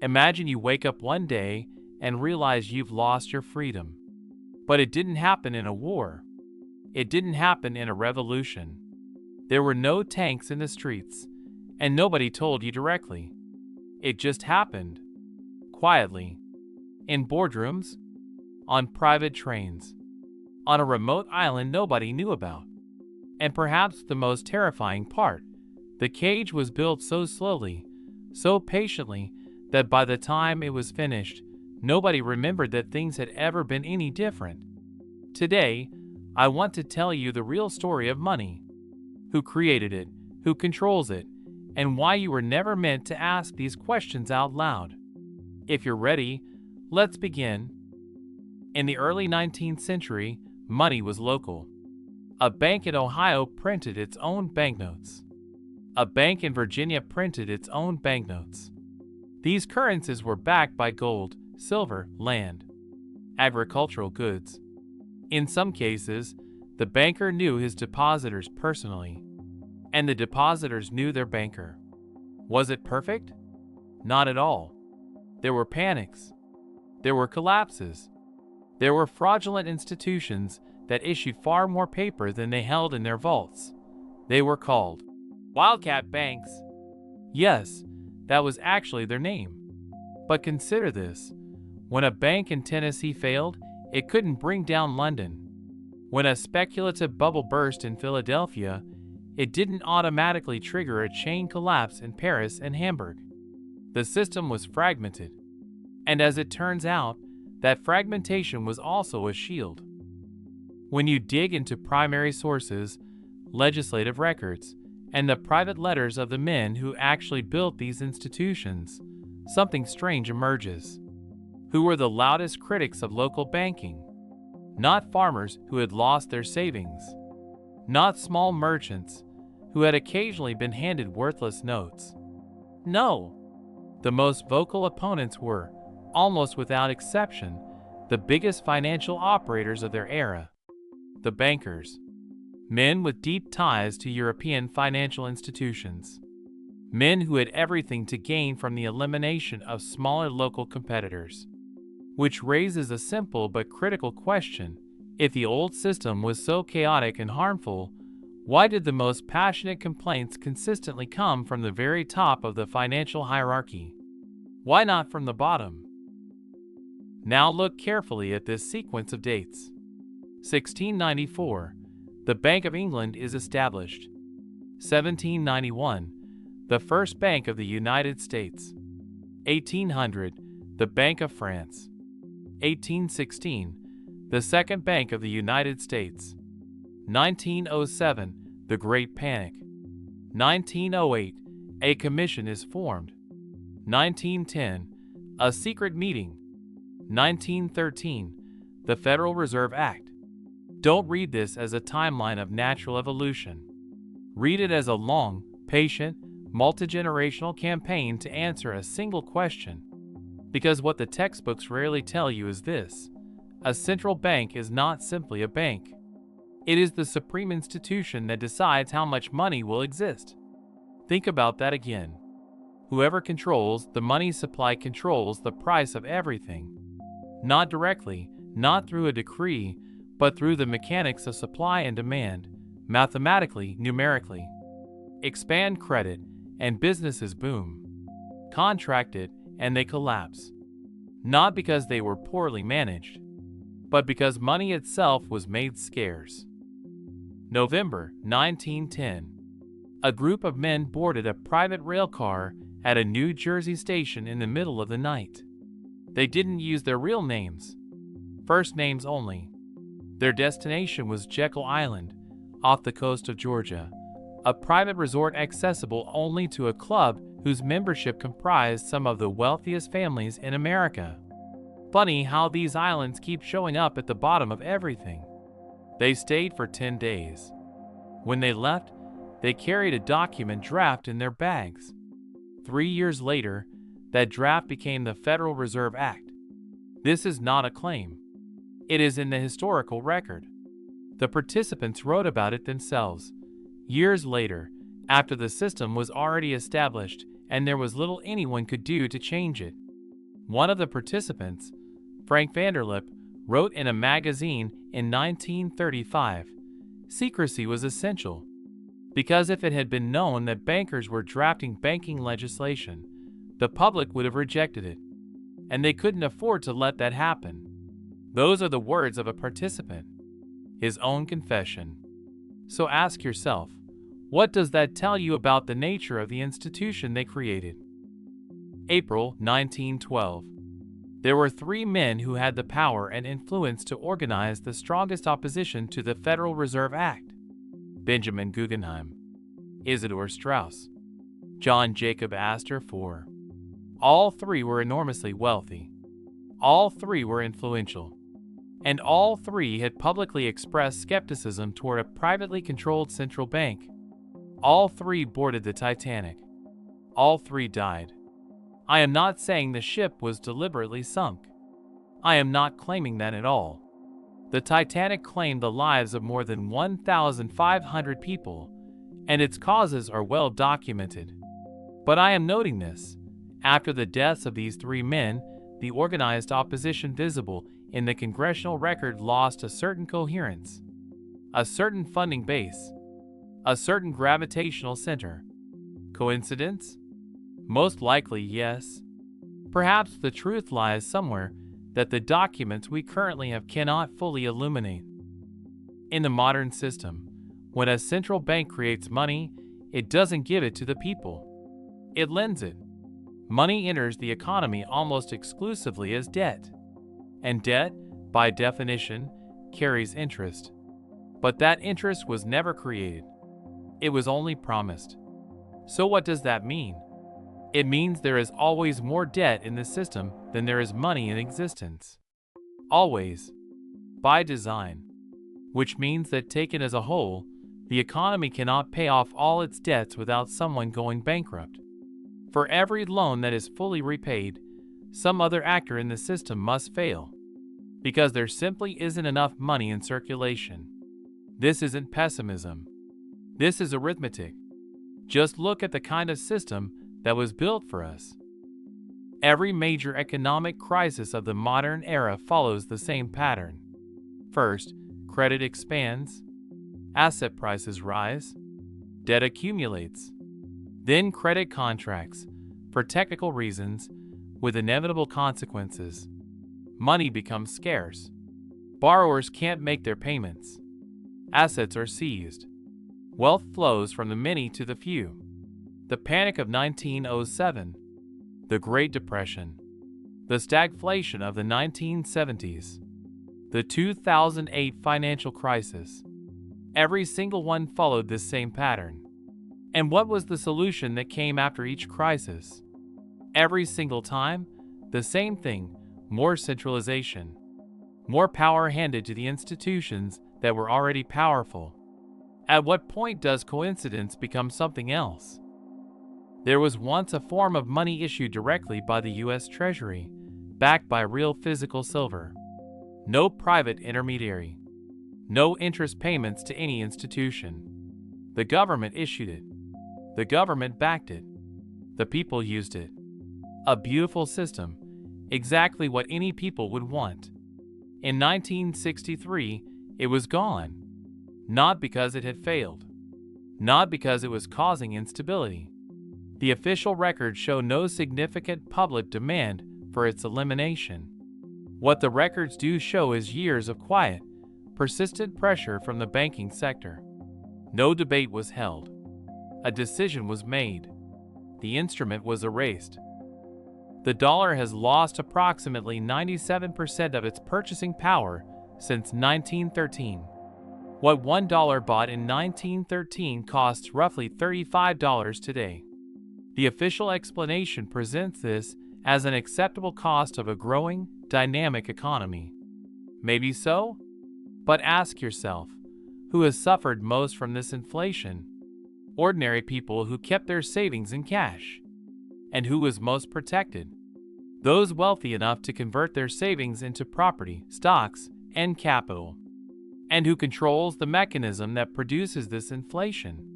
Imagine you wake up one day and realize you've lost your freedom. But it didn't happen in a war. It didn't happen in a revolution. There were no tanks in the streets, and nobody told you directly. It just happened. Quietly. In boardrooms. On private trains. On a remote island nobody knew about. And perhaps the most terrifying part, the cage was built so slowly, so patiently, that by the time it was finished, nobody remembered that things had ever been any different. Today, I want to tell you the real story of money. Who created it, who controls it, and why you were never meant to ask these questions out loud. If you're ready, let's begin. In the early 19th century, money was local. A bank in Ohio printed its own banknotes. A bank in Virginia printed its own banknotes. These currencies were backed by gold, silver, land, agricultural goods. In some cases, the banker knew his depositors personally, and the depositors knew their banker. Was it perfect? Not at all. There were panics. There were collapses. There were fraudulent institutions that issued far more paper than they held in their vaults. They were called wildcat banks. Yes, that was actually their name. But consider this. When a bank in Tennessee failed, it couldn't bring down London. When a speculative bubble burst in Philadelphia, it didn't automatically trigger a chain collapse in Paris and Hamburg. The system was fragmented. And as it turns out, that fragmentation was also a shield. When you dig into primary sources, legislative records, and the private letters of the men who actually built these institutions, something strange emerges. Who were the loudest critics of local banking? Not farmers who had lost their savings. Not small merchants who had occasionally been handed worthless notes. No. The most vocal opponents were, almost without exception, the biggest financial operators of their era. The bankers. Men with deep ties to European financial institutions. Men who had everything to gain from the elimination of smaller local competitors. Which raises a simple but critical question. If the old system was so chaotic and harmful, why did the most passionate complaints consistently come from the very top of the financial hierarchy? Why not from the bottom? Now look carefully at this sequence of dates. 1694, the Bank of England is established. 1791, the first Bank of the United States. 1800, the Bank of France. 1816, the Second Bank of the United States. 1907, the Great Panic. 1908, a commission is formed. 1910, a secret meeting. 1913, the Federal Reserve Act. Don't read this as a timeline of natural evolution. Read it as a long, patient, multi-generational campaign to answer a single question. Because what the textbooks rarely tell you is this: a central bank is not simply a bank. It is the supreme institution that decides how much money will exist. Think about that again. Whoever controls the money supply controls the price of everything. Not directly, not through a decree, but through the mechanics of supply and demand, mathematically, numerically. Expand credit, and businesses boom. Contract it, and they collapse. Not because they were poorly managed, but because money itself was made scarce. November 1910. A group of men boarded a private rail car at a New Jersey station in the middle of the night. They didn't use their real names, first names only. Their destination was Jekyll Island, off the coast of Georgia, a private resort accessible only to a club whose membership comprised some of the wealthiest families in America. Funny how these islands keep showing up at the bottom of everything. They stayed for 10 days. When they left, they carried a document draft in their bags. 3 years later, that draft became the Federal Reserve Act. This is not a claim. It is in the historical record. The participants wrote about it themselves. Years later, after the system was already established and there was little anyone could do to change it. One of the participants, Frank Vanderlip, wrote in a magazine in 1935, secrecy was essential, because if it had been known that bankers were drafting banking legislation, the public would have rejected it, and they couldn't afford to let that happen. Those are the words of a participant, his own confession. So ask yourself, what does that tell you about the nature of the institution they created? April 1912. There were 3 men who had the power and influence to organize the strongest opposition to the Federal Reserve Act: Benjamin Guggenheim, Isidor Straus, John Jacob Astor IV. All 3 were enormously wealthy. All 3 were influential. And all 3 had publicly expressed skepticism toward a privately controlled central bank. All 3 boarded the Titanic. All 3 died. I am not saying the ship was deliberately sunk. I am not claiming that at all. The Titanic claimed the lives of more than 1,500 people, and its causes are well documented. But I am noting this. After the deaths of these 3 men, the organized opposition visible in the congressional record lost a certain coherence, a certain funding base, a certain gravitational center. Coincidence? Most likely, yes. Perhaps the truth lies somewhere that the documents we currently have cannot fully illuminate. In the modern system, when a central bank creates money, it doesn't give it to the people. It lends it. Money enters the economy almost exclusively as debt. And debt, by definition, carries interest. But that interest was never created. It was only promised. So what does that mean? It means there is always more debt in the system than there is money in existence. Always. By design. Which means that taken as a whole, the economy cannot pay off all its debts without someone going bankrupt. For every loan that is fully repaid, some other actor in the system must fail, because there simply isn't enough money in circulation. This isn't pessimism. This is arithmetic. Just look at the kind of system that was built for us. Every major economic crisis of the modern era follows the same pattern. First, credit expands, asset prices rise, debt accumulates. Then credit contracts, for technical reasons, with inevitable consequences. Money becomes scarce. Borrowers can't make their payments. Assets are seized. Wealth flows from the many to the few. The Panic of 1907, the Great Depression, the stagflation of the 1970s, the 2008 financial crisis. Every single one followed this same pattern. And what was the solution that came after each crisis? Every single time, the same thing: more centralization. More power handed to the institutions that were already powerful. At what point does coincidence become something else? There was once a form of money issued directly by the U.S. Treasury, backed by real physical silver. No private intermediary. No interest payments to any institution. The government issued it. The government backed it. The people used it. A beautiful system, exactly what any people would want. In 1963, it was gone. Not because it had failed. Not because it was causing instability. The official records show no significant public demand for its elimination. What the records do show is years of quiet, persistent pressure from the banking sector. No debate was held. A decision was made. The instrument was erased. The dollar has lost approximately 97% of its purchasing power since 1913. What $1 bought in 1913 costs roughly $35 today. The official explanation presents this as an acceptable cost of a growing, dynamic economy. Maybe so? But ask yourself, who has suffered most from this inflation? Ordinary people who kept their savings in cash. And who was most protected? Those wealthy enough to convert their savings into property, stocks, and capital. And who controls the mechanism that produces this inflation?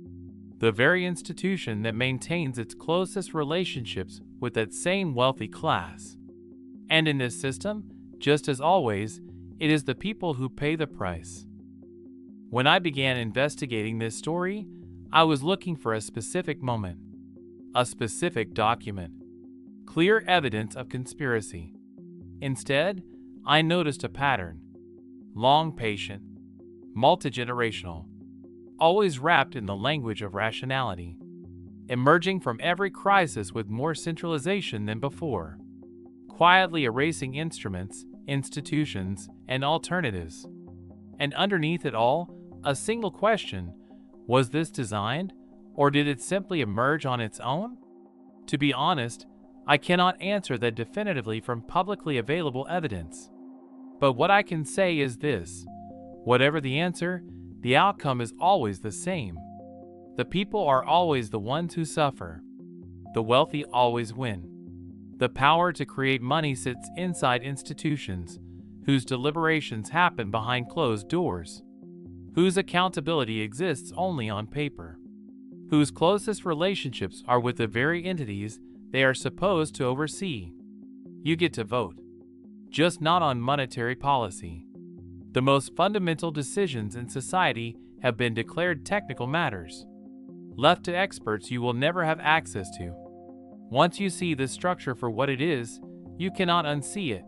The very institution that maintains its closest relationships with that same wealthy class. And in this system, just as always, it is the people who pay the price. When I began investigating this story, I was looking for a specific moment, a specific document, clear evidence of conspiracy. Instead, I noticed a pattern: long, patient, multi-generational, always wrapped in the language of rationality, emerging from every crisis with more centralization than before, quietly erasing instruments, institutions, and alternatives. And underneath it all, a single question: was this designed, or did it simply emerge on its own? To be honest, I cannot answer that definitively from publicly available evidence. But what I can say is this: whatever the answer, the outcome is always the same. The people are always the ones who suffer. The wealthy always win. The power to create money sits inside institutions, whose deliberations happen behind closed doors, whose accountability exists only on paper, whose closest relationships are with the very entities they are supposed to oversee. You get to vote, just not on monetary policy. The most fundamental decisions in society have been declared technical matters, left to experts you will never have access to. Once you see this structure for what it is, you cannot unsee it.